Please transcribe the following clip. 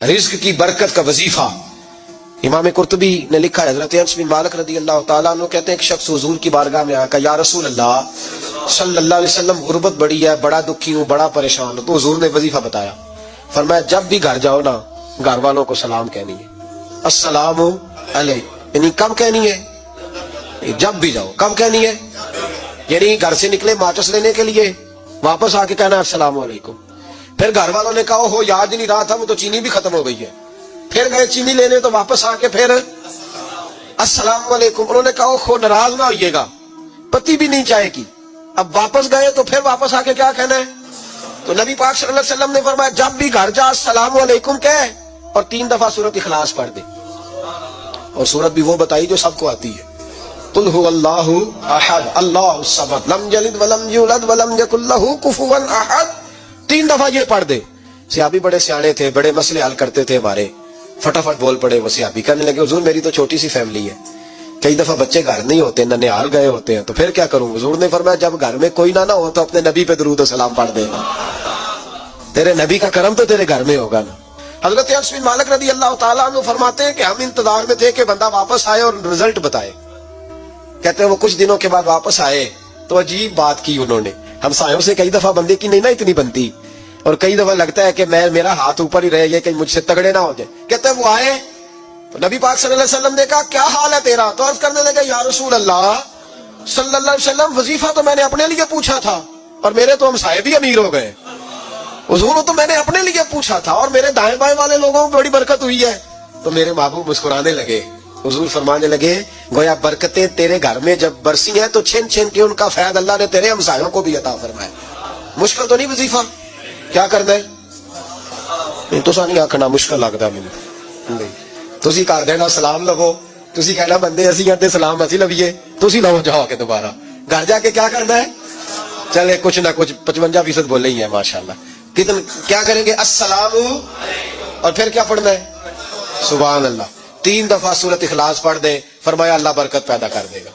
رزق کی برکت کا وظیفہ امام قرطبی نے لکھا ہے، حضرت انس بن مالک رضی اللہ تعالیٰ عنہ کہتے ہیں ایک شخص حضور کی بارگاہ میں آیا کہ یا رسول اللہ صلی اللہ علیہ وسلم غربت بڑی ہے، بڑا دکھی ہوں، بڑا پریشان ہوں۔ تو حضور نے وظیفہ بتایا، فرمایا جب بھی گھر جاؤ نا گھر والوں کو سلام کہنی ہے، السلام علیکم، یعنی کم کہنی ہے، جب بھی جاؤ کم کہنی ہے، یعنی گھر سے نکلے ماچس لینے کے لیے واپس آ کے کہنا السلام علیکم۔ پھر گھر والوں نے کہا ہو یاد ہی نہیں رہا تھا، وہ تو چینی بھی ختم ہو گئی ہے، پھر گئے چینی لینے تو واپس آ کے پھر السلام علیکم۔ انہوں نے کہا خو ناراض نہ ہوئیے گا، پتی بھی نہیں چائے کی، اب واپس گئے تو پھر واپس آ کے کیا کہنا ہے؟ تو نبی پاک صلی اللہ علیہ وسلم نے فرمایا جب بھی گھر جا السلام علیکم کہے اور 3 دفعہ سورۃ اخلاص پڑھ دے، اور سورت بھی وہ بتائی جو سب کو آتی ہے، قل هو اللہ احد اللہ الصمد لم یلد ولم یولد ولم یکن لہ کفوا احد، 3 دفعہ یہ پڑھ دے۔ صحابی بڑے سیانے تھے، بڑے مسئلے حل کرتے تھے ہمارے، فٹافٹ بول پڑے وہ صحابی، کہنے لگے حضور میری تو چھوٹی سی فیملی ہے، کئی دفعہ بچے گھر نہیں ہوتے، ننیال گئے ہوتے ہیں، تو پھر کیا کروں؟ حضور نے فرمایا جب گھر میں کوئی نہ ہو تو اپنے نبی پہ درود و سلام پڑھ دے، تیرے نبی کا کرم تو تیرے گھر میں ہوگا نا۔ حضرت انس بن مالک رضی اللہ تعالیٰ عنہ فرماتے ہیں کہ ہم انتظار میں تھے کہ بندہ واپس آئے اور رزلٹ بتائے، کہتے ہیں وہ کچھ دنوں کے بعد واپس آئے تو عجیب بات کی انہوں نے، ہمسایوں سے کئی دفعہ بندے کی نہیں نا اتنی بنتی، اور کئی دفعہ لگتا ہے کہ میرا ہاتھ اوپر ہی رہے یہ کہ مجھ سے تگڑے نہ ہو جائے، کہتے ہیں وہ آئے تو نبی پاک صلی اللہ علیہ وسلم نے کہا کیا حال ہے تیرا؟ تو عرض کرنے لگے یا رسول اللہ صلی اللہ علیہ وسلم وظیفہ تو میں نے اپنے لیے پوچھا تھا اور میرے تو ہمسائے بھی امیر ہو گئے، حضور تو میں نے اپنے لیے پوچھا تھا اور میرے دائیں بائیں والے لوگوں کو بڑی برکت ہوئی ہے۔ تو میرے محبوب مسکرانے لگے، حضور فرمانے لگے گویا برکتیں تیرے گھر میں جب برسی ہیں تو چھن چھن کے ان کا فیض اللہ نے تیرے ہمسایوں کو بھی عطا فرمایا۔ مشکل تو نہیں وظیفہ، کیا کرنا ہے؟ تو نہیں آکھنا مشکل لگتا مجھے، تسی کر دینا سلام لو، تسی کہنا بندے اسی کہتے سلام اسی لویے، تسی لو جاؤ کے دوبارہ گھر جا کے کیا کرنا ہے؟ چلے کچھ نہ کچھ 55% بولے ہی ہے ماشاءاللہ، کیا کریں گے؟ السلام، اور پھر کیا پڑھنا ہے؟ سبحان اللہ، 3 دفعہ سورۃ اخلاص پڑھ دے، فرمایا اللہ برکت پیدا کر دے گا۔